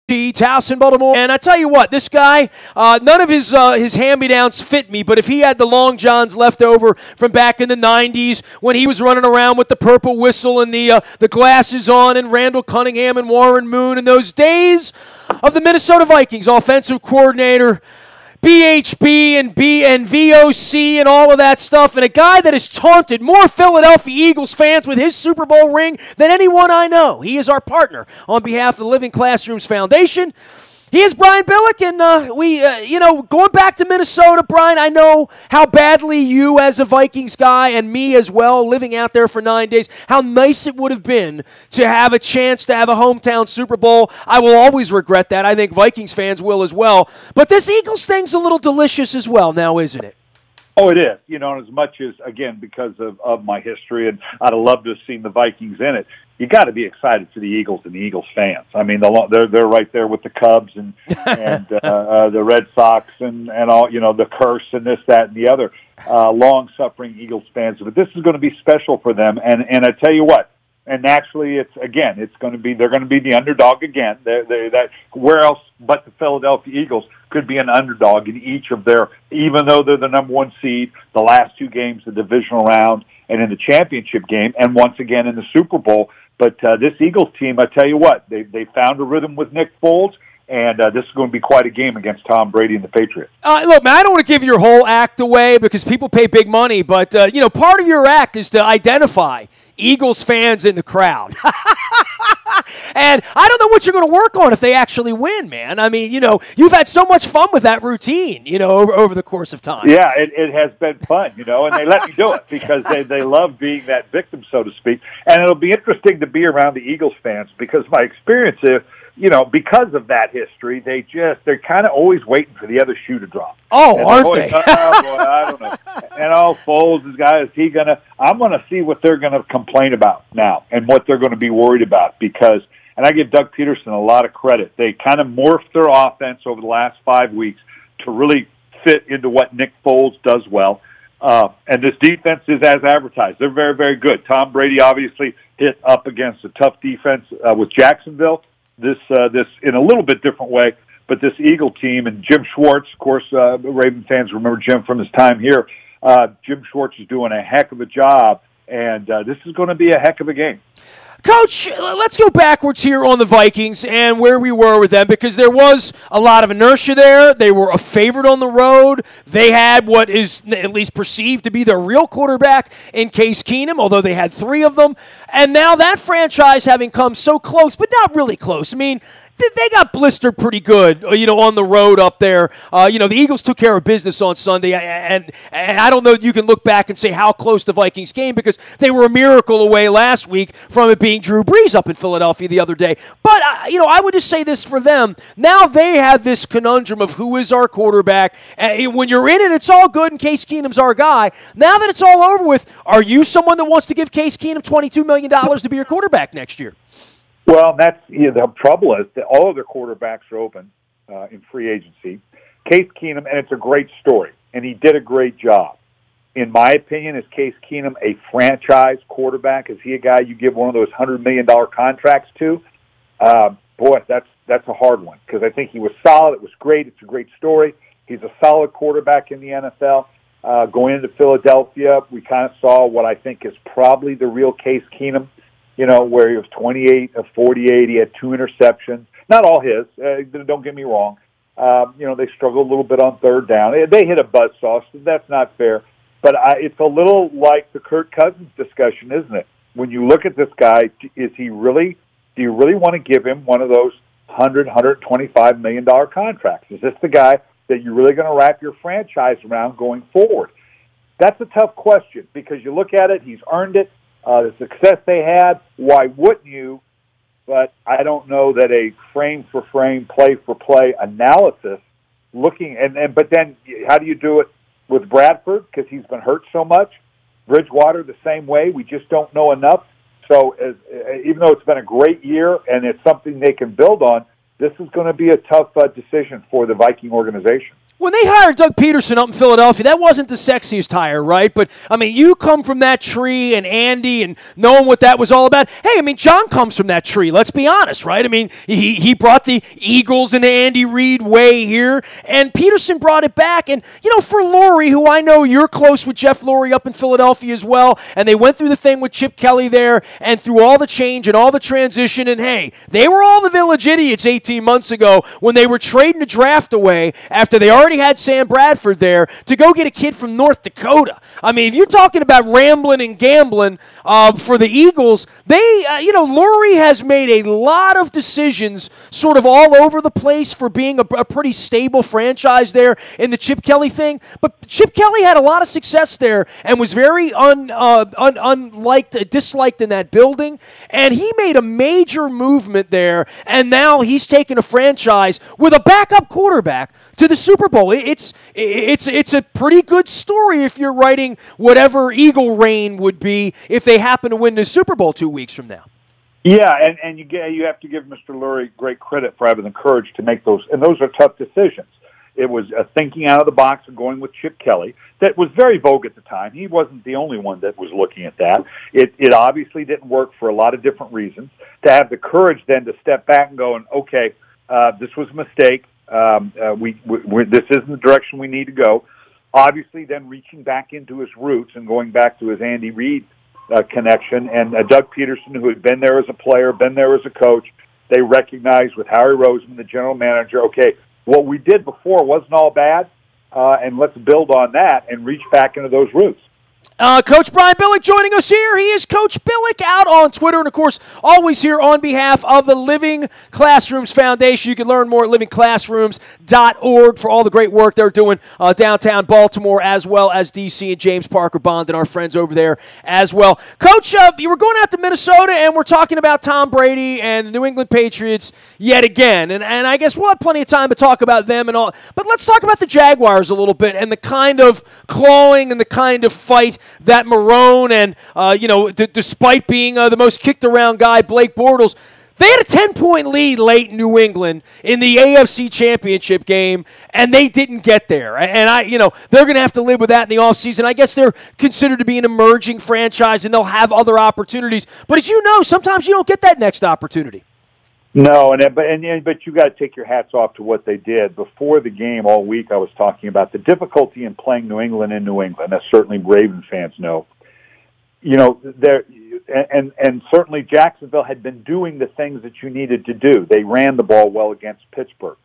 House in Baltimore. And I tell you what, this guy, none of his hand-me-downs fit me, but if he had the long johns left over from back in the 90s when he was running around with the purple whistle and the glasses on and Randall Cunningham and Warren Moon in those days of the Minnesota Vikings offensive coordinator, BHB and VOC and all of that stuff, and a guy that has taunted more Philadelphia Eagles fans with his Super Bowl ring than anyone I know. He is our partner on behalf of the Living Classrooms Foundation. He is Brian Billick, and going back to Minnesota, Brian, I know how badly you as a Vikings guy and me as well, living out there for 9 days, how nice it would have been to have a chance to have a hometown Super Bowl. I will always regret that. I think Vikings fans will as well. But this Eagles thing's a little delicious as well now, isn't it? Oh, it is. As much as, again, because of my history, and I'd have loved to have seen the Vikings in it, you got to be excited for the Eagles and the Eagles fans. I mean, they're right there with the Cubs and the Red Sox and all, the curse and this, that, and the other long-suffering Eagles fans. But this is going to be special for them. And I tell you what, and naturally, they're going to be the underdog again. Where else but the Philadelphia Eagles could be an underdog in each of their, even though they're the number one seed, the last two games, the divisional round, and in the championship game, and once again in the Super Bowl. But this Eagles team, I tell you what, they found a rhythm with Nick Foles, and this is going to be quite a game against Tom Brady and the Patriots. Look, man, I don't want to give your whole act away because people pay big money, but, part of your act is to identify Eagles fans in the crowd. And I don't know what you're going to work on if they actually win, man. I mean, you've had so much fun with that routine, over the course of time. Yeah, it has been fun, and they let me do it because they love being that victim, so to speak. And it'll be interesting to be around the Eagles fans because my experience is, because of that history, they're kind of always waiting for the other shoe to drop. Oh, aren't they? Oh, boy, I don't know. And Foles, I'm going to see what they're going to complain about now and what they're going to be worried about because, and I give Doug Peterson a lot of credit, they kind of morphed their offense over the last 5 weeks to really fit into what Nick Foles does well. And this defense is as advertised. They're very, very good. Tom Brady obviously hit up against a tough defense with Jacksonville. This in a little bit different way, but this Eagle team and Jim Schwartz, of course, Raven fans remember Jim from his time here. Jim Schwartz is doing a heck of a job, and this is going to be a heck of a game. Coach, let's go backwards here on the Vikings and where we were with them because there was a lot of inertia there. They were a favorite on the road. They had what is at least perceived to be their real quarterback in Case Keenum, although they had three of them. And now that franchise having come so close, but not really close. I mean, they got blistered pretty good, on the road up there. The Eagles took care of business on Sunday, and I don't know that you can look back and say how close the Vikings came because they were a miracle away last week from it being Drew Brees up in Philadelphia the other day. But, I would just say this for them. Now they have this conundrum of who is our quarterback. When you're in it, it's all good, and Case Keenum's our guy. Now that it's all over with, are you someone that wants to give Case Keenum $22 million to be your quarterback next year? Well, that's the trouble is that all of their quarterbacks are open in free agency. Case Keenum, and it's a great story, and he did a great job. In my opinion, is Case Keenum a franchise quarterback? Is he a guy you give one of those $100 million contracts to? Boy, that's a hard one because I think he was solid. It was great. It's a great story. He's a solid quarterback in the NFL. Going into Philadelphia, we kind of saw what I think is probably the real Case Keenum. Where he was 28 of 48. He had 2 interceptions. Not all his. Don't get me wrong. They struggled a little bit on third down. They hit a buzzsaw, so that's not fair. But it's a little like the Kirk Cousins discussion, isn't it? When you look at this guy, do you really want to give him one of those $125 million contracts? Is this the guy that you're really going to wrap your franchise around going forward? That's a tough question because you look at it, he's earned it. The success they had, why wouldn't you? But I don't know that a frame-for-frame, play-for-play analysis but then how do you do it with Bradford? Because he's been hurt so much. Bridgewater the same way. We just don't know enough. So even though it's been a great year and it's something they can build on, this is going to be a tough decision for the Viking organization. When they hired Doug Peterson up in Philadelphia, that wasn't the sexiest hire, right? But, I mean, you come from that tree and Andy and knowing what that was all about. Hey, I mean, John comes from that tree, let's be honest, right? I mean, he brought the Eagles in the Andy Reid way here, and Peterson brought it back. And, you know, for Lurie, who I know you're close with Jeff Lurie up in Philadelphia as well, and they went through the thing with Chip Kelly there and through all the change and all the transition, and, hey, they were all the village idiots 18 months ago when they were trading the draft away after they already had Sam Bradford there to go get a kid from North Dakota. I mean, if you're talking about rambling and gambling for the Eagles, they, Lurie has made a lot of decisions sort of all over the place for being a pretty stable franchise there in the Chip Kelly thing. But Chip Kelly had a lot of success there and was very disliked in that building. And he made a major movement there, and now he's taken a franchise with a backup quarterback to the Super Bowl. It's a pretty good story if you're writing whatever Eagle reign would be if they happen to win the Super Bowl 2 weeks from now. Yeah, and you have to give Mr. Lurie great credit for having the courage to make those, and those are tough decisions. It was thinking out of the box and going with Chip Kelly that was very vogue at the time. He wasn't the only one that was looking at that. It obviously didn't work for a lot of different reasons. To have the courage then to step back and go, okay, this was a mistake. This isn't the direction we need to go. Obviously, then reaching back into his roots and going back to his Andy Reid connection, and Doug Peterson, who had been there as a player, been there as a coach, they recognized with Harry Roseman, the general manager, okay, what we did before wasn't all bad, and let's build on that and reach back into those roots. Coach Brian Billick joining us here. He is Coach Billick out on Twitter, and, of course, always here on behalf of the Living Classrooms Foundation. You can learn more at livingclassrooms.org for all the great work they're doing downtown Baltimore, as well as D.C. and James Parker Bond and our friends over there as well. Coach, you were going out to Minnesota, and we're talking about Tom Brady and the New England Patriots yet again. And I guess we'll have plenty of time to talk about them and all. But let's talk about the Jaguars a little bit and the kind of clawing and the kind of fight that Marrone and, despite being the most kicked-around guy, Blake Bortles, they had a 10-point lead late in New England in the AFC Championship game, and they didn't get there. And they're going to have to live with that in the offseason. I guess they're considered to be an emerging franchise, and they'll have other opportunities. But as you know, sometimes you don't get that next opportunity. No, but you got to take your hats off to what they did. Before the game all week, I was talking about the difficulty in playing New England in New England. As certainly Ravens fans know. And certainly Jacksonville had been doing the things that you needed to do. They ran the ball well against Pittsburgh.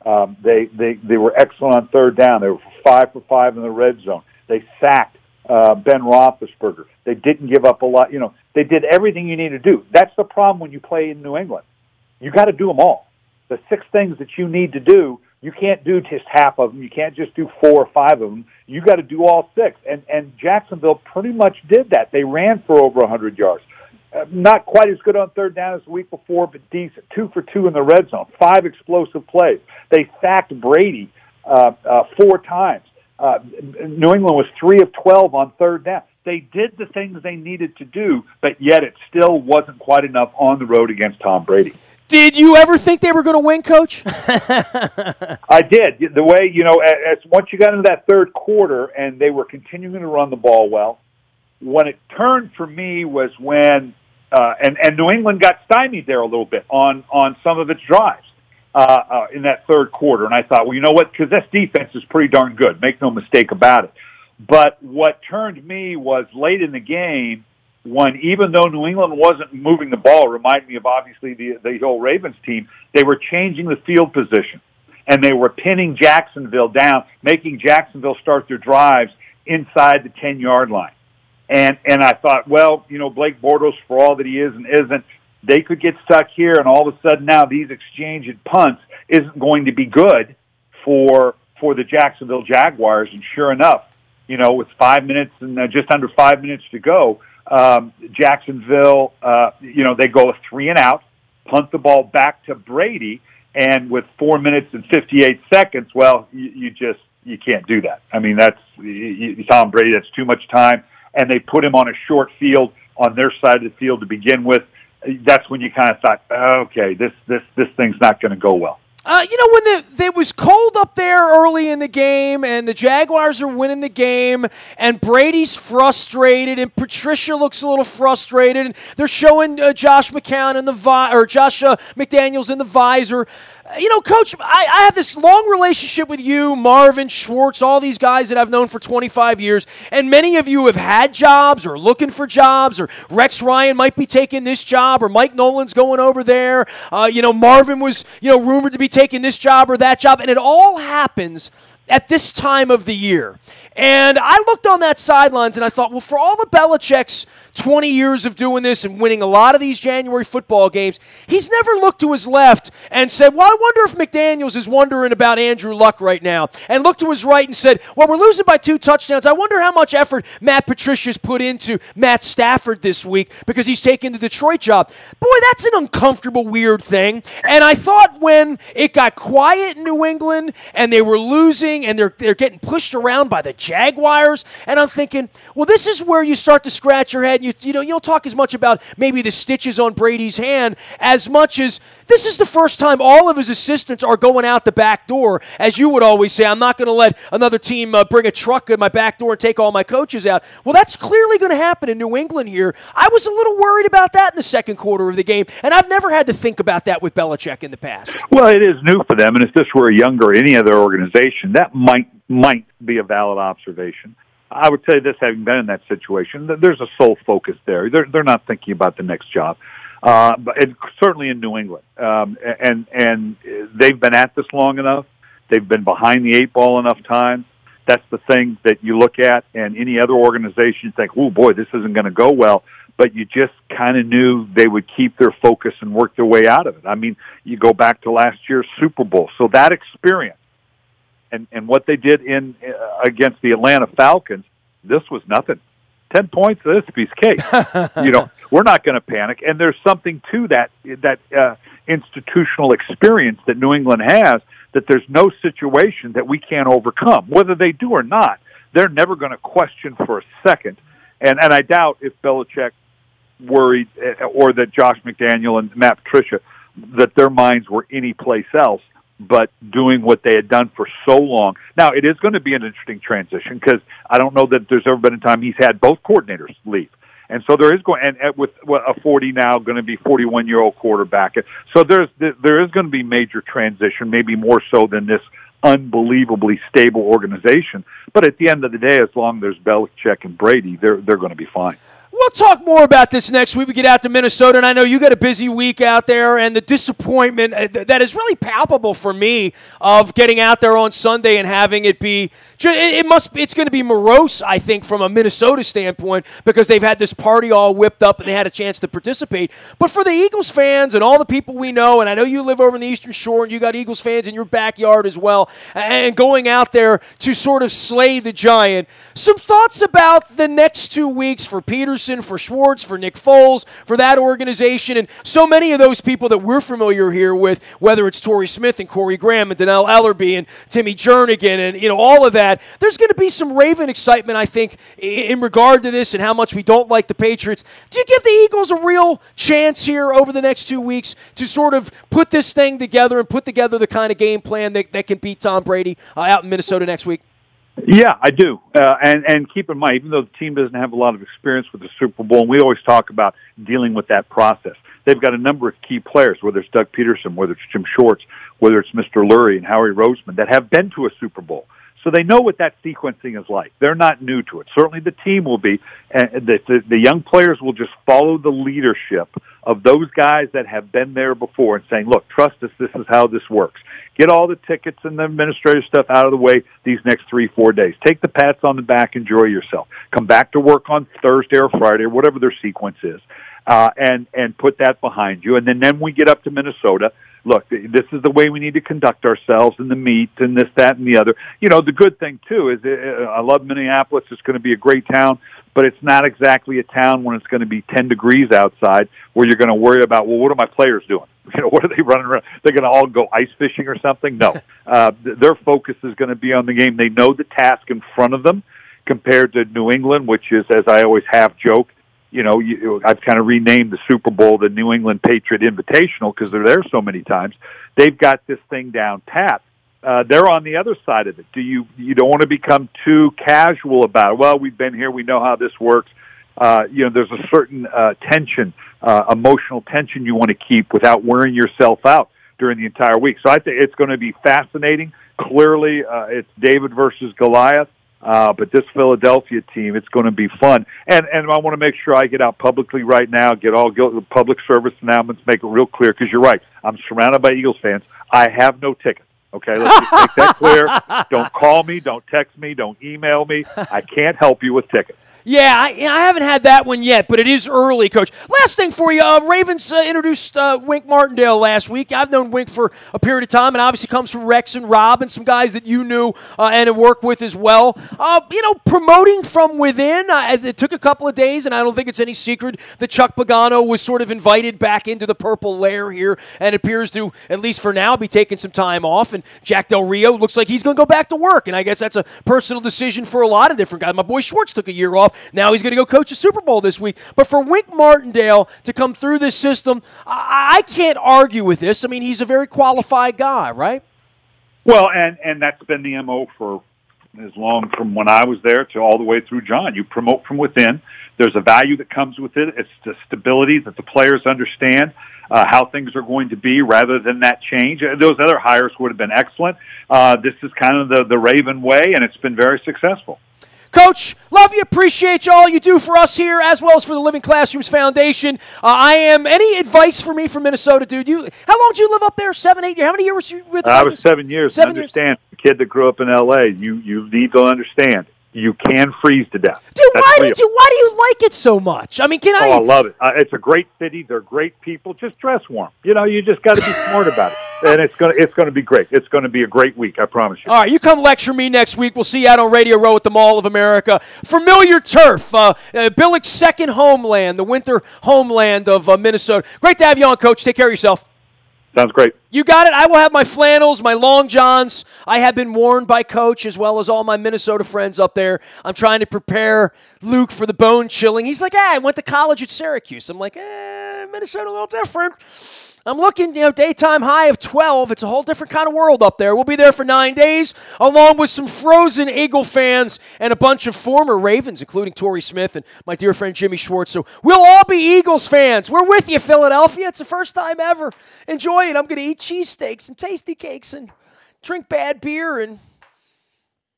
They were excellent on third down. They were 5 for 5 in the red zone. They sacked Ben Roethlisberger. They didn't give up a lot. They did everything you need to do. That's the problem when you play in New England. You got to do them all. The 6 things that you need to do, you can't do just half of them. You can't just do 4 or 5 of them. You got to do all 6. And Jacksonville pretty much did that. They ran for over 100 yards. Not quite as good on third down as the week before, but decent. 2 for 2 in the red zone. 5 explosive plays. They sacked Brady 4 times. New England was 3 of 12 on third down. They did the things they needed to do, but yet it still wasn't quite enough on the road against Tom Brady. Did you ever think they were going to win, Coach? I did. The way, as once you got into that third quarter and they were continuing to run the ball well, when it turned for me was when, and New England got stymied there a little bit on some of its drives in that third quarter. And I thought, well, you know what? Because this defense is pretty darn good. Make no mistake about it. But what turned me was late in the game, when even though New England wasn't moving the ball, it reminded me of obviously the whole Ravens team, they were changing the field position. And they were pinning Jacksonville down, making Jacksonville start their drives inside the 10-yard line. And I thought, well, Blake Bortles, for all that he is and isn't, they could get stuck here, and all of a sudden now these exchanged punts isn't going to be good for the Jacksonville Jaguars. And sure enough, with 5 minutes and just under 5 minutes to go, Jacksonville, they go a 3-and-out, punt the ball back to Brady, and with 4 minutes and 58 seconds, well, you can't do that. I mean, that's Tom Brady. That's too much time, and they put him on a short field on their side of the field to begin with. that's when you kind of thought, okay, this thing's not going to go well. When it was cold up there early in the game and the Jaguars are winning the game and Brady's frustrated and Patricia looks a little frustrated and they're showing Josh McCown in the Josh McDaniels in the visor. Coach, I have this long relationship with you, Marvin, Schwartz, all these guys that I've known for 25 years, and many of you have had jobs or looking for jobs, or Rex Ryan might be taking this job, or Mike Nolan's going over there. Marvin was, rumored to be taking this job or that job, and it all happens at this time of the year. And I looked on that sidelines and I thought, well, for all the Belichick's 20 years of doing this and winning a lot of these January football games, he's never looked to his left and said, well, I wonder if McDaniels is wondering about Andrew Luck right now, and looked to his right and said, well, we're losing by 2 touchdowns. I wonder how much effort Matt Patricia's put into Matt Stafford this week because he's taking the Detroit job. Boy, that's an uncomfortable, weird thing. And I thought when it got quiet in New England and they were losing and they're getting pushed around by the Jaguars, and I'm thinking, well, this is where you start to scratch your head. You don't talk as much about maybe the stitches on Brady's hand as much as this is the first time all of his assistants are going out the back door. As you would always say, I'm not going to let another team bring a truck at my back door and take all my coaches out. Well, that's clearly going to happen in New England here. I was a little worried about that in the second quarter of the game, and I've never had to think about that with Belichick in the past. Well, it is new for them, and if this were a younger any other organization, that might be a valid observation. I would say this, having been in that situation, there's a sole focus there. They're not thinking about the next job, but certainly in New England. And they've been at this long enough. They've been behind the 8 ball enough times. That's the thing that you look at, and any other organization, you think, oh, boy, this isn't going to go well. But you just kind of knew they would keep their focus and work their way out of it. I mean, you go back to last year's Super Bowl. So that experience, and what they did against the Atlanta Falcons, this was nothing. 10 points, this piece of cake. We're not going to panic. And there's something to that institutional experience that New England has, that there's no situation that we can't overcome. Whether they do or not, they're never going to question for a second. And I doubt if Belichick worried, or that Josh McDaniel and Matt Patricia, that their minds were anyplace else but doing what they had done for so long. Now, it is going to be an interesting transition because I don't know that there's ever been a time he's had both coordinators leave. And so there is going, and with a 40 now going to be 41-year-old quarterback. So there is going to be major transition, maybe more so than this unbelievably stable organization. But at the end of the day, as long as there's Belichick and Brady, they're going to be fine. We'll talk more about this next week. We get out to Minnesota, and I know you got a busy week out there, and the disappointment that is really palpable for me of getting out there on Sunday and having it be it's going to be morose, I think, from a Minnesota standpoint, because they've had this party all whipped up and they had a chance to participate. But for the Eagles fans and all the people we know, and I know you live over in the Eastern Shore and you got Eagles fans in your backyard as well, and going out there to sort of slay the giant, some thoughts about the next 2 weeks for Peterson, for Schwartz, for Nick Foles, for that organization, and so many of those people that we're familiar here with, whether it's Torrey Smith and Corey Graham and Donnell Ellerbe and Timmy Jernigan and all of that. There's going to be some Raven excitement, I think, in regard to this and how much we don't like the Patriots. Do you give the Eagles a real chance here over the next 2 weeks to sort of put this thing together and put together the kind of game plan that can beat Tom Brady out in Minnesota next week? Yeah, I do. And keep in mind, even though the team doesn't have a lot of experience with the Super Bowl, and we always talk about dealing with that process, they've got a number of key players, whether it's Doug Peterson, whether it's Jim Schwartz, whether it's Mr. Lurie and Howie Roseman, that have been to a Super Bowl. So they know what that sequencing is like. They're not new to it. Certainly the team will be. And the young players will just follow the leadership of those guys that have been there before and saying, look, trust us, this is how this works. Get all the tickets and the administrative stuff out of the way these next 3-4 days. Take the pats on the back, enjoy yourself. Come back to work on Thursday or Friday or whatever their sequence is, and put that behind you. And then we get up to Minnesota. Look, this is the way we need to conduct ourselves in the meet and this, that, and the other. The good thing, too, is I love Minneapolis. It's going to be a great town, but it's not exactly a town when it's going to be 10 degrees outside where you're going to worry about, well, what are my players doing? What are they running around? They're going to all go ice fishing or something? No. Their focus is going to be on the game. They know the task in front of them compared to New England, which is, as I always half joke, I've kind of renamed the Super Bowl the New England Patriot Invitational because they're there so many times. They've got this thing down pat. They're on the other side of it. You don't want to become too casual about it. Well, we've been here. We know how this works. There's a certain tension, emotional tension you want to keep without wearing yourself out during the entire week. So I think it's going to be fascinating. Clearly, it's David versus Goliath. But this Philadelphia team, it's going to be fun. And I want to make sure I get out publicly right now, get all public service announcements, make it real clear, because you're right. I'm surrounded by Eagles fans. I have no ticket. Okay, let's just make that clear. Don't call me, don't text me, don't email me. I can't help you with tickets. Yeah, I haven't had that one yet, but it is early, Coach. Last thing for you, Ravens introduced Wink Martindale last week. I've known Wink for a period of time, and obviously comes from Rex and Rob and some guys that you knew and have worked with as well. Promoting from within, it took a couple of days, and I don't think it's any secret that Chuck Pagano was sort of invited back into the purple lair here and appears to, at least for now, be taking some time off. And Jack Del Rio looks like he's going to go back to work, and I guess that's a personal decision for a lot of different guys. My boy Schwartz took a year off. Now he's going to go coach a Super Bowl this week. But for Wink Martindale to come through this system, I can't argue with this. I mean, he's a very qualified guy, right? Well, and that's been the MO for as long from when I was there to all the way through John. You promote from within. There's a value that comes with it. It's the stability that the players understand how things are going to be rather than that change. Those other hires would have been excellent. This is kind of the Raven way, and it's been very successful. Coach, love you, appreciate you all you do for us here, as well as for the Living Classrooms Foundation. Any advice for me from Minnesota, dude? How long did you live up there? 7, 8 years? How many years were you with the I was 7 years. 7 years. Understand, the kid that grew up in L.A., you need to understand. You can freeze to death. Dude, why do you like it so much? I mean, I love it. It's a great city. They're great people. Just dress warm. You just got to be smart about it. And it's going to be great. It's going to be a great week, I promise you. All right, you come lecture me next week. We'll see you out on Radio Row at the Mall of America. Familiar turf, Billick's second homeland, the winter homeland of Minnesota. Great to have you on, Coach. Take care of yourself. Sounds great. You got it. I will have my flannels, my long johns. I have been warned by Coach as well as all my Minnesota friends up there. I'm trying to prepare Luke for the bone chilling. He's like, I went to college at Syracuse. I'm like, Minnesota a little different. I'm looking, daytime high of 12. It's a whole different kind of world up there. We'll be there for 9 days, along with some frozen Eagle fans and a bunch of former Ravens, including Torrey Smith and my dear friend Jimmy Schwartz. So we'll all be Eagles fans. We're with you, Philadelphia. It's the first time ever. Enjoy it. I'm going to eat cheesesteaks and tasty cakes and drink bad beer and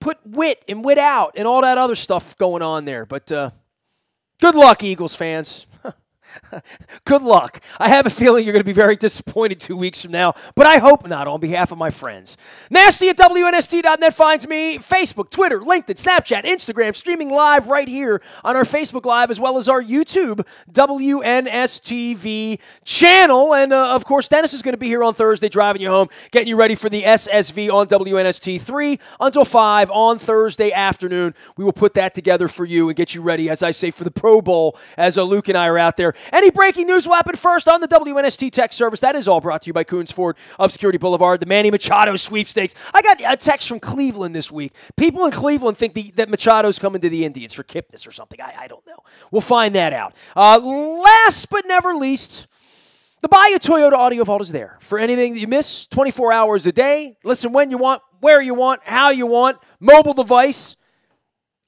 put wit and wit out and all that other stuff going on there. But good luck, Eagles fans. Good luck. I have a feeling you're going to be very disappointed 2 weeks from now, but I hope not on behalf of my friends. Nasty at WNST.net finds me. Facebook, Twitter, LinkedIn, Snapchat, Instagram, streaming live right here on our Facebook Live as well as our YouTube WNSTV channel. And, of course, Dennis is going to be here on Thursday driving you home, getting you ready for the SSV on WNST 3 until 5 on Thursday afternoon. We will put that together for you and get you ready, as I say, for the Pro Bowl as Luke and I are out there. Any breaking news will happen first on the WNST text service. That is all brought to you by Coons Ford of Security Boulevard, the Manny Machado sweepstakes. I got a text from Cleveland this week. People in Cleveland think that Machado's coming to the Indians for Kipnis or something. I don't know. We'll find that out. Last but never least, the Bayou Toyota Audio Vault is there for anything that you miss 24 hours a day. Listen when you want, where you want, how you want, mobile device.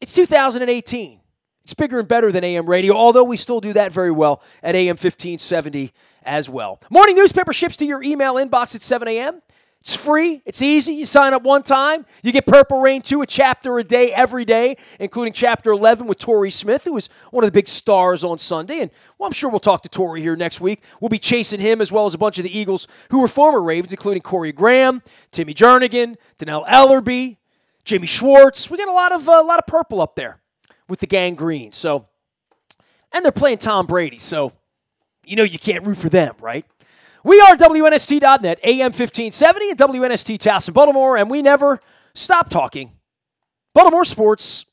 It's 2018. It's bigger and better than AM radio, although we still do that very well at AM 1570 as well. Morning newspaper ships to your email inbox at 7 a.m. It's free. It's easy. You sign up one time. You get Purple Rain 2, a chapter a day every day, including Chapter 11 with Torrey Smith, who was one of the big stars on Sunday. And I'm sure we'll talk to Torrey here next week. We'll be chasing him as well as a bunch of the Eagles who were former Ravens, including Corey Graham, Timmy Jernigan, Donnell Ellerbe, Jimmy Schwartz. We got a lot of purple up there with the gang green. So, and they're playing Tom Brady, so you can't root for them, right? We are WNST.net, AM 1570 and WNST Towson, Baltimore, and we never stop talking Baltimore sports.